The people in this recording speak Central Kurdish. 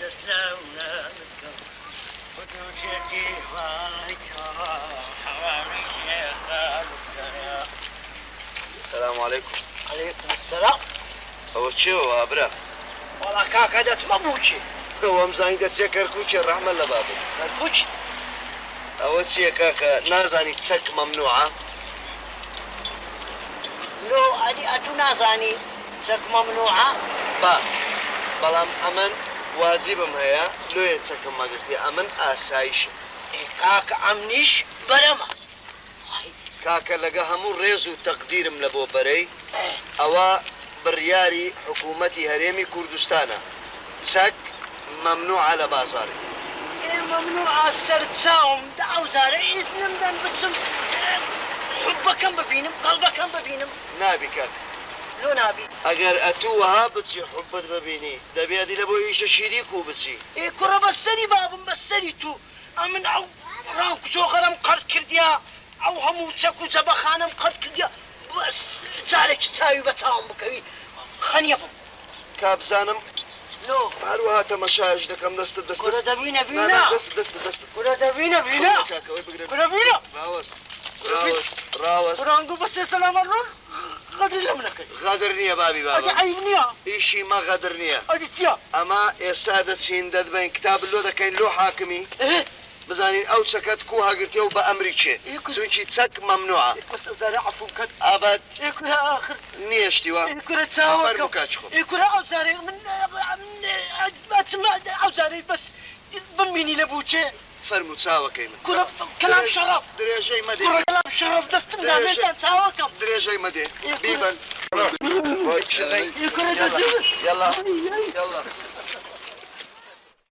دەستلاونا وجوجێکی باڵێکەوە حەواری شێخە. السلام عليكم. عليكم السلام. ئەوە چێوە برا؟ وەڵا کاکە دەچمە بووچێ. ئەوەم زانی دەچێ کەرکووچێ ڕەحمە لە بابێ. کەرکووچیت؟ ئەوە چییە کاکە نازانی چەک مەمنوعە؟ لۆ ئەدی ئەتوو نازانی چەک مەمنوعە؟ بەڵام ئەمن واجبم هەیە لۆیە چەکم مەگرتی ئەمن ئاسایشە. کاکە ئەمنیش بەرەمە. کاکە لەگە هەموو ڕێز و تەقدیرم لە بۆ بەرەی ئەوە بڕیاری حکوومەتی هەرێمی کوردستانە چەک مەمنوعە لە بازاڕی. مەمنوعە سەرچاوم ئەوجارە ئیزنم دەن بچم حوبەکەم ببینم قەڵبەکەم ببینم. نابی کاکە. لۆ نابی. ئەگەر ئەتووەها بچی حوبت ببینی دەبێتی لە بۆ ئیشە شیریک و بچی. کوڕە بەسەری بابم بەسەری تو ئەمن ئەو ڕام کچۆغەرم قەرت کردیا ئەو هەموو چەک و جەبەخانم قەرت کردیا جارێکی چاوی بە چاوم بکەوی خەنیە بم. کابزانم لۆ هەروەها تەمەشاش دەکەم دەستت دەست کوڕە دەبینە بینە دەست کوڕە دەبینە بینە کوڕە بینە ڕاوەست ڕانگو بەسێ سەلامە ڕۆن غەدر لەم نەکەی. غەدر نییە بابی ئەدی بابا عیب نییە. ئیشی مە غەدر نییە. ئەدی چییە؟ ئەمە ئێستا دەچین دەدبین کتاب لۆ دەکەین لۆ حاکمی بزانین ئەو چەکەت کو هەگرتێ و بە ئەمری چێ چونکی چەک مەمنوعە. ئەوزارە عەفوم کەت ئابەت کوڕە ئاخر نیشتیوە کوڕە چاوەکەم کاچخۆ کوڕە ئەوزارێ من ئەوزارەی بەس بمبینی لە بووچێ فەرمو چاوەکەی من کوڕە کەلام شەڕەف درێژەی مەدێ کوڕە کەلام شەڕەف دەستم دامێتان چاوەکەم درێژەی مەدێ بیبەن کوڕە يلا يلا